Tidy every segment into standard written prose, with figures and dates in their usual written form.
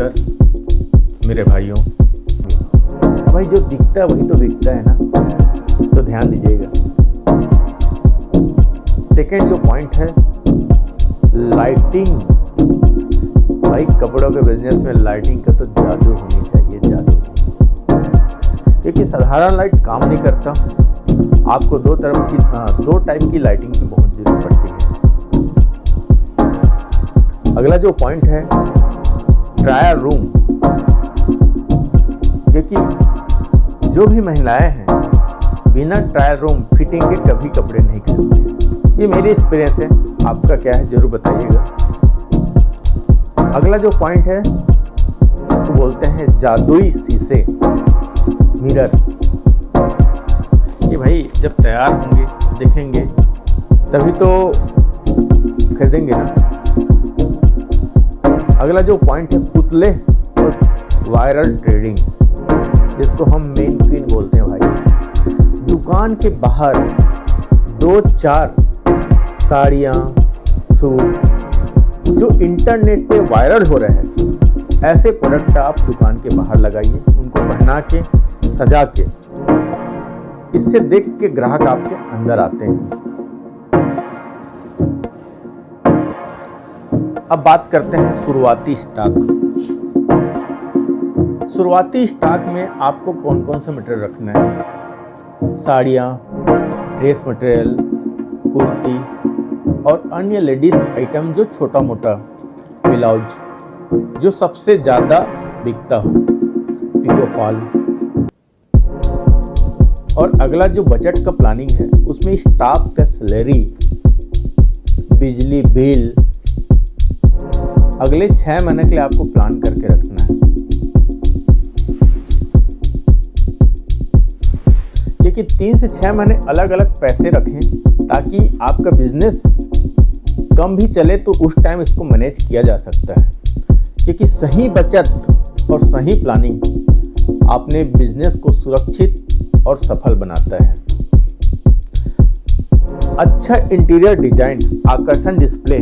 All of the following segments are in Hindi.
नमस्कार मेरे भाइयों। भाई जो दिखता है वही तो बिकता है ना, तो ध्यान दीजिएगा। सेकंड जो पॉइंट है लाइटिंग। भाई कपड़ों के बिजनेस में लाइटिंग का तो जादू होनी चाहिए, जादू। क्योंकि साधारण लाइट काम नहीं करता, आपको दो टाइप की लाइटिंग की बहुत जरूरत पड़ती है। अगला जो पॉइंट है ट्रायल रूम। क्योंकि जो भी महिलाएं हैं बिना ट्रायल रूम फिटिंग के कभी कपड़े नहीं खरीदते। ये मेरी एक्सपीरियंस है, आपका क्या है जरूर बताइएगा। अगला जो पॉइंट है इसको बोलते हैं जादुई शीशे, मिरर। कि भाई जब तैयार होंगे देखेंगे तभी तो खरीदेंगे ना। अगला जो पॉइंट है पुतले और वायरल ट्रेडिंग, जिसको हम मेन क्वीन बोलते हैं। भाई दुकान के बाहर 2-4 साड़ियाँ, सूट जो इंटरनेट पे वायरल हो रहे हैं, ऐसे प्रोडक्ट आप दुकान के बाहर लगाइए, उनको पहना के सजा के। इससे देख के ग्राहक आपके अंदर आते हैं। अब बात करते हैं शुरुआती स्टॉक। शुरुआती स्टॉक में आपको कौन कौन सा मटेरियल रखना है? साड़ियाँ, ड्रेस मटेरियल, कुर्ती और अन्य लेडीज आइटम जो छोटा मोटा, ब्लाउज जो सबसे ज़्यादा बिकता हो, पिको फॉल। और अगला जो बजट का प्लानिंग है उसमें स्टाफ का सैलरी, बिजली बिल अगले 6 महीने के लिए आपको प्लान करके रखना है। क्योंकि 3 से 6 महीने अलग अलग पैसे रखें ताकि आपका बिजनेस कम भी चले तो उस टाइम इसको मैनेज किया जा सकता है। क्योंकि सही बचत और सही प्लानिंग अपने बिजनेस को सुरक्षित और सफल बनाता है। अच्छा इंटीरियर डिजाइन, आकर्षण डिस्प्ले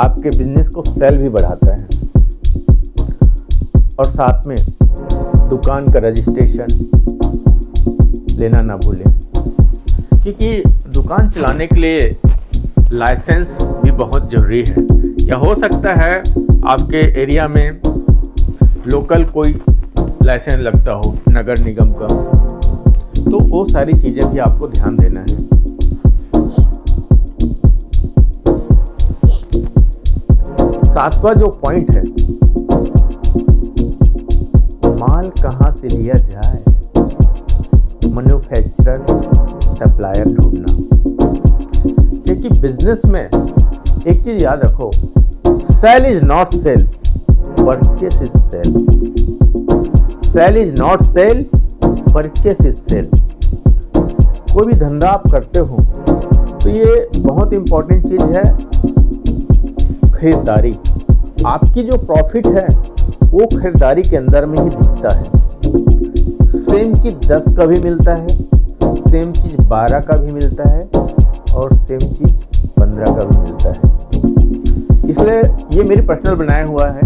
आपके बिजनेस को सेल भी बढ़ाता है। और साथ में दुकान का रजिस्ट्रेशन लेना ना भूलें, क्योंकि दुकान चलाने के लिए लाइसेंस भी बहुत ज़रूरी है। या हो सकता है आपके एरिया में लोकल कोई लाइसेंस लगता हो नगर निगम का, तो वो सारी चीज़ें भी आपको ध्यान देना है। सातवां जो पॉइंट है माल कहाँ से लिया जाए, मैन्युफैक्चरर सप्लायर ढूंढना। क्योंकि बिजनेस में एक चीज याद रखो, sale is not sale, purchase is sale. Sale is not sale, purchase is sale. कोई भी धंधा आप करते हो तो ये बहुत इंपॉर्टेंट चीज है, खरीदारी। आपकी जो प्रॉफिट है वो खरीदारी के अंदर में ही दिखता है। सेम चीज 10 का भी मिलता है, सेम चीज 12 का भी मिलता है और सेम चीज 15 का भी मिलता है। इसलिए ये मेरी पर्सनल बनाया हुआ है,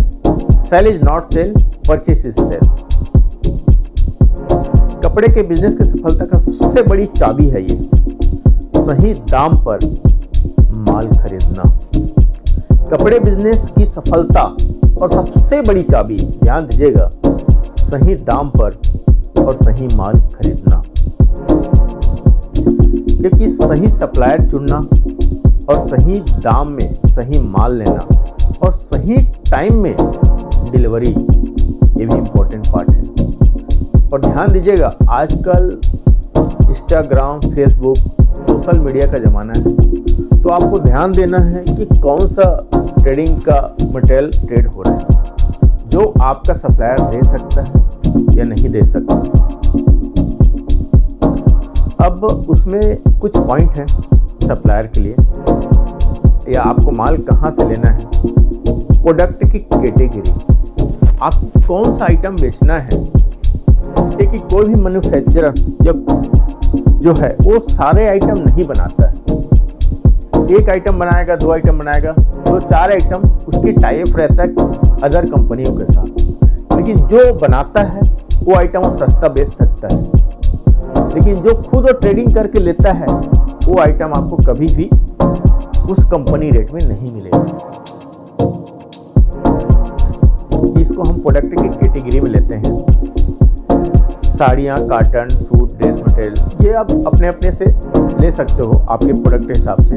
sale is not sale, purchase is sale. कपड़े के बिजनेस की सफलता का सबसे बड़ी चाबी है ये सही दाम पर माल खरीदना। कपड़े बिजनेस की सफलता और सबसे बड़ी चाबी, ध्यान दीजिएगा, सही दाम पर और सही माल खरीदना। क्योंकि सही सप्लायर चुनना और सही दाम में सही माल लेना और सही टाइम में डिलीवरी, ये भी इम्पोर्टेंट पार्ट है। और ध्यान दीजिएगा, आजकल इंस्टाग्राम, फेसबुक, सोशल मीडिया का ज़माना है, तो आपको ध्यान देना है कि कौन सा ट्रेडिंग का मटेरियल ट्रेड हो रहा है, जो आपका सप्लायर दे सकता है या नहीं दे सकता। अब उसमें कुछ पॉइंट हैं सप्लायर के लिए, या आपको माल कहाँ से लेना है, प्रोडक्ट की कैटेगरी, आपको कौन सा आइटम बेचना है। क्योंकि कोई भी मैन्युफैक्चरर जो है वो सारे आइटम नहीं बनाता है। एक आइटम बनाएगा, 2 आइटम बनाएगा, तो 4 आइटम उसकी टाई अप रहता है अदर कंपनियों के साथ। लेकिन जो बनाता है वो आइटम वो सस्ता बेच सकता है, लेकिन जो खुद वो ट्रेडिंग करके लेता है वो आइटम आपको कभी भी उस कंपनी रेट में नहीं मिलेगा। इसको हम प्रोडक्ट की कैटेगरी में लेते हैं। साड़ियाँ, कॉटन, सूट, ड्रेस मटेरियल, ये आप अपने अपने से ले सकते हो आपके प्रोडक्ट के हिसाब से।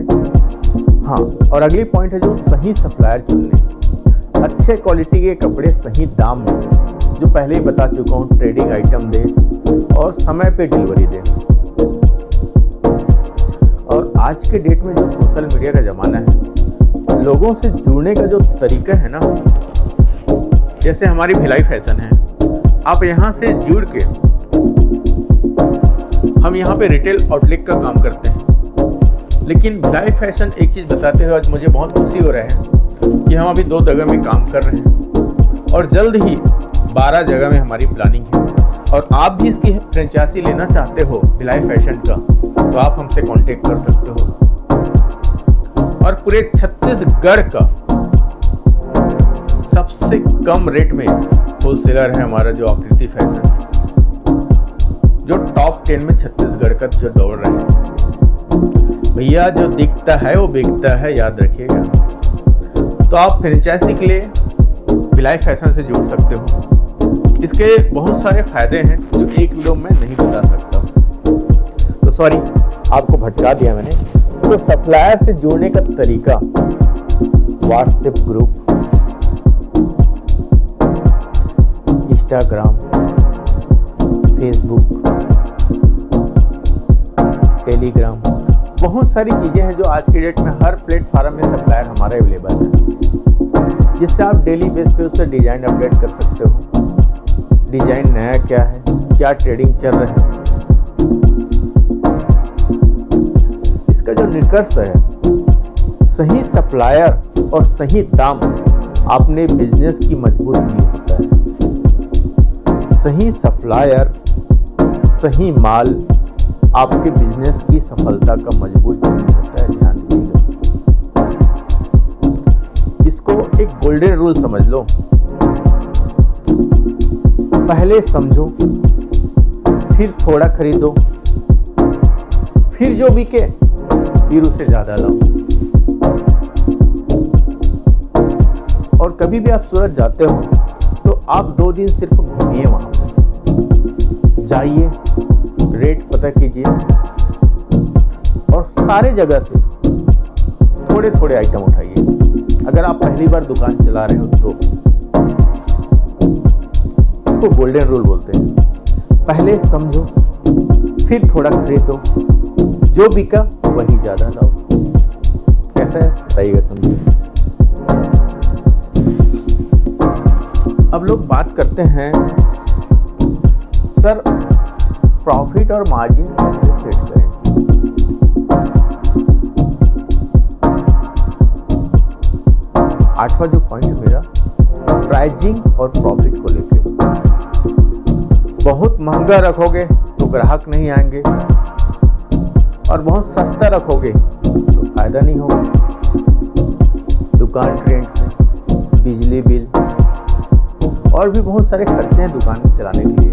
हाँ, और अगली पॉइंट है जो सही सप्लायर चुनने। अच्छे क्वालिटी के कपड़े सही दाम में, जो पहले ही बता चुका हूँ, ट्रेडिंग आइटम दे और समय पे डिलीवरी दे। और आज के डेट में जो सोशल मीडिया का ज़माना है, लोगों से जुड़ने का जो तरीका है ना, जैसे हमारी भिलाई फैशन है, आप यहाँ से जुड़ के, हम यहाँ पे रिटेल आउटलेट का काम करते हैं, लेकिन भिलाई फैशन एक चीज़ बताते हुए आज मुझे बहुत खुशी हो रहा है कि हम अभी 2 जगह में काम कर रहे हैं और जल्द ही 12 जगह में हमारी प्लानिंग है। और आप भी इसकी फ्रेंचाइजी लेना चाहते हो भिलाई फैशन का, तो आप हमसे कांटेक्ट कर सकते हो। और पूरे छत्तीसगढ़ का सबसे कम रेट में होलसेलर है हमारा जो आकृति फैशन, जो टॉप 10 में छत्तीसगढ़ का जो दौड़ रहा है। भैया जो दिखता है वो बिकता है, याद रखिएगा। तो आप फ्रेंचाइजी के लिए भिलाई फैशन से जुड़ सकते हो। इसके बहुत सारे फायदे हैं जो एक वीडियो में नहीं बता सकता, तो सॉरी आपको भटका दिया मैंने। तो सप्लायर से जुड़ने का तरीका, WhatsApp group, Instagram, Facebook, Telegram, बहुत सारी चीज़ें हैं जो आज की डेट में हर प्लेटफॉर्म में सप्लायर हमारा अवेलेबल है, जिससे आप डेली बेस पे उससे डिज़ाइन अपडेट कर सकते हो। डिज़ाइन नया क्या है, क्या ट्रेडिंग चल रहा है, इसका जो निष्कर्ष है, सही सप्लायर और सही दाम अपने बिजनेस की मजबूत नींव होता है। सही सप्लायर, सही माल आपके बिजनेस की सफलता का मजबूत नींव होता है, ध्यान दीजिएगा। इसको एक गोल्डन रूल समझ लो, पहले समझो, फिर थोड़ा खरीदो, फिर जो बिके फिर उससे ज्यादा लाओ। और कभी भी आप सूरत जाते हो तो आप 2 दिन सिर्फ घूमिए, वहां जाइए, रेट पता कीजिए और सारे जगह से थोड़े थोड़े आइटम उठाइए। अगर आप पहली बार दुकान चला रहे हो तो इसको गोल्डन रूल बोलते हैं। पहले समझो, फिर थोड़ा खरीदो, जो बिका वही ज्यादा लाओ। कैसा है बताइएगा, समझिए। अब लोग बात करते हैं, सर प्रॉफिट और मार्जिन कैसे सेट करें। आठवां जो पॉइंट है मेरा, प्राइसिंग और प्रॉफिट को लेकर। बहुत महंगा रखोगे तो ग्राहक नहीं आएंगे, और बहुत सस्ता रखोगे तो फायदा नहीं होगा। दुकान रेंट में, बिजली बिल और भी बहुत सारे खर्चे हैं दुकान चलाने के लिए।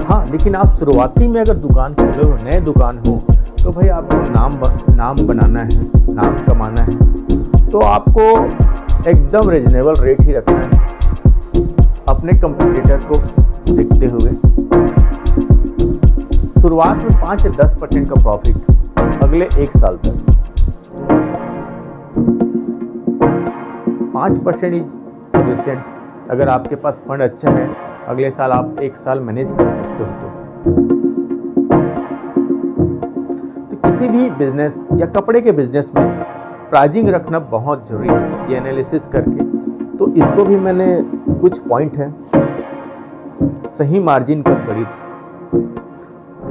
हाँ, लेकिन आप शुरुआती में अगर दुकान खोले हो, नए दुकान हो, तो भाई आपको नाम बनाना है, नाम कमाना है, तो आपको एकदम रीजनेबल रेट ही रखना है अपने कंपटीटर को देखते हुए। शुरुआत में 5 से 10% का प्रॉफिट अगले 1 साल तक। 5% इज सफिशिएंट। अगर आपके पास फंड अच्छा है, अगले साल आप 1 साल मैनेज कर सकते हो। तो किसी भी बिजनेस या कपड़े के बिजनेस में प्राइसिंग रखना बहुत जरूरी है, ये एनालिसिस करके। तो इसको भी मैंने कुछ पॉइंट है। सही मार्जिन का खरीद,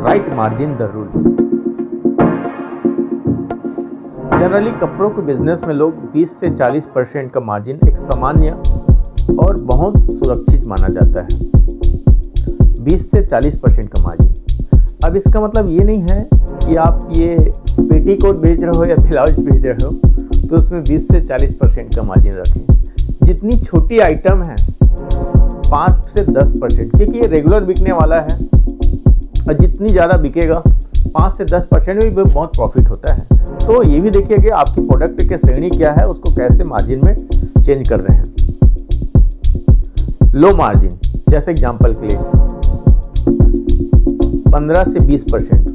right margin the rule. Generally कपड़ों के बिजनेस में लोग 20 से 40% का मार्जिन एक सामान्य और बहुत सुरक्षित माना जाता है। 20 से 40% का मार्जिन। अब इसका मतलब ये नहीं है कि आप ये पेटीकोट बेच रहे हो या ब्लाउज बेच रहे हो तो उसमें 20 से 40% का मार्जिन रखें। जितनी छोटी आइटम है 5 से 10%, क्योंकि ये रेगुलर बिकने वाला है और जितनी ज़्यादा बिकेगा 5 से 10% में भी बहुत प्रॉफिट होता है। तो ये भी देखिए कि आपकी प्रोडक्ट की श्रेणी क्या है, उसको कैसे मार्जिन में चेंज कर रहे हैं। लो मार्जिन, जैसे एग्जांपल के लिए 15 से 20%।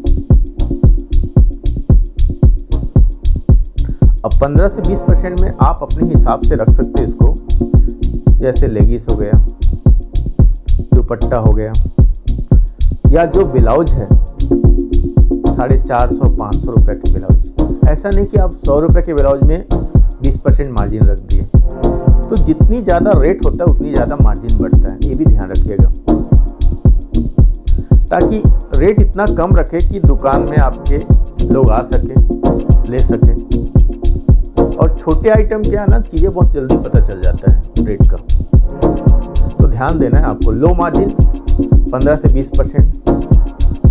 अब 15 से 20% में आप अपने हिसाब से रख सकते हैं इसको, जैसे लेगिस हो गया, दुपट्टा हो गया, या जो ब्लाउज है 450-500 रुपए के ब्लाउज। ऐसा नहीं कि आप 100 रुपए के ब्लाउज में 20% मार्जिन रख दिए। तो जितनी ज़्यादा रेट होता है उतनी ज़्यादा मार्जिन बढ़ता है, ये भी ध्यान रखिएगा, ताकि रेट इतना कम रखे कि दुकान में आपके लोग आ सके, ले सके। और छोटे आइटम क्या है ना, चीज़ें बहुत जल्दी पता चल जाता है रेट का, तो ध्यान देना है आपको। लो मार्जिन 15 से 20%,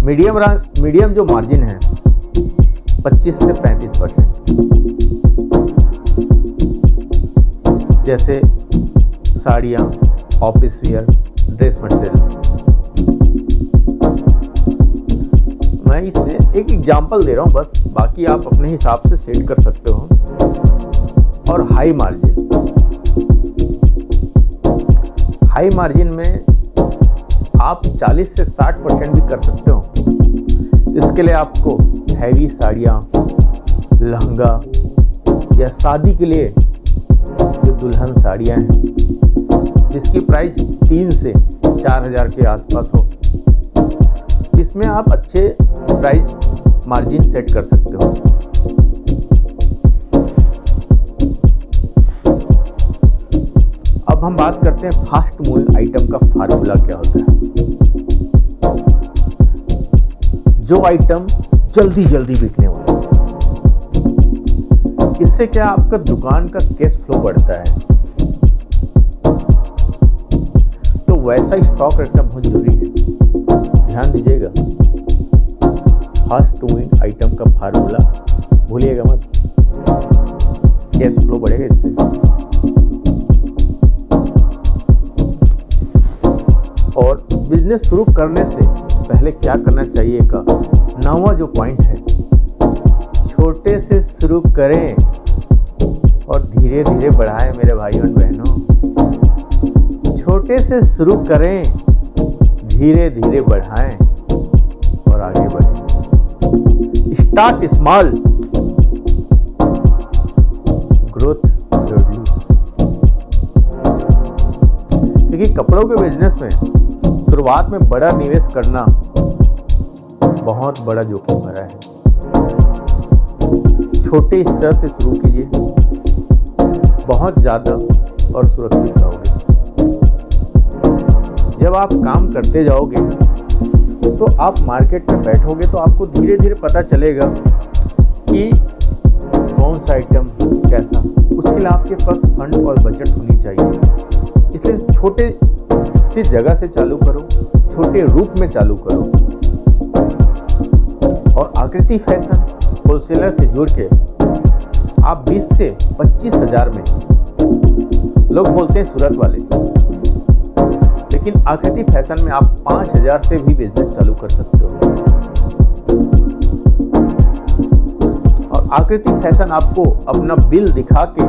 मीडियम जो मार्जिन है 25 से 35%, जैसे साड़ियाँ, ऑफिस वियर, ड्रेस मटेरियल। मैं इसमें एक एग्जांपल दे रहा हूँ बस, बाकी आप अपने हिसाब से सेट कर सकते हो। और हाई मार्जिन में आप 40 से 60% भी कर सकते हो। इसके लिए आपको हैवी साड़ियाँ, लहंगा, या शादी के लिए जो दुल्हन साड़ियाँ हैं जिसकी प्राइस 3 से 4,000 के आसपास हो, इसमें आप अच्छे प्राइस मार्जिन सेट कर सकते हो। अब हम बात करते हैं फास्ट मूविंग आइटम का फार्मूला क्या होता है। जो आइटम जल्दी बिकने वाला, इससे क्या आपका दुकान का कैश फ्लो बढ़ता है, तो वैसा स्टॉक रखना बहुत जरूरी है। ध्यान दीजिएगा, फास्ट मूविंग आइटम का फार्मूला भूलिएगा मत, कैश फ्लो बढ़ेगा इससे। और बिजनेस शुरू करने से पहले क्या करना चाहिए का 9वां जो पॉइंट है, छोटे से शुरू करें और धीरे धीरे बढ़ाएं। मेरे भाइयों और बहनों, छोटे से शुरू करें, धीरे धीरे बढ़ाएं और आगे बढ़ें। Start small, growth gradually. क्योंकि कपड़ों के बिजनेस में शुरुआत में बड़ा निवेश करना बहुत बड़ा जोखिम भरा है। छोटे स्तर से शुरू कीजिए, बहुत ज़्यादा और सुरक्षित रहोगे। जब आप काम करते जाओगे तो आप मार्केट में बैठोगे तो आपको धीरे धीरे पता चलेगा कि कौन सा आइटम कैसा। उसके लिए आपके पास फंड और बजट होनी चाहिए। इसलिए छोटे सी जगह से चालू करो, छोटे रूप में चालू करो। और आकृति फैशन होलसेलर से जुड़ के आप 20 से 25 हज़ार में, लोग बोलते हैं सूरत वाले, लेकिन आकृति फैशन में आप 5,000 से भी बिजनेस चालू कर सकते हो। और आकृति फैशन आपको अपना बिल दिखा के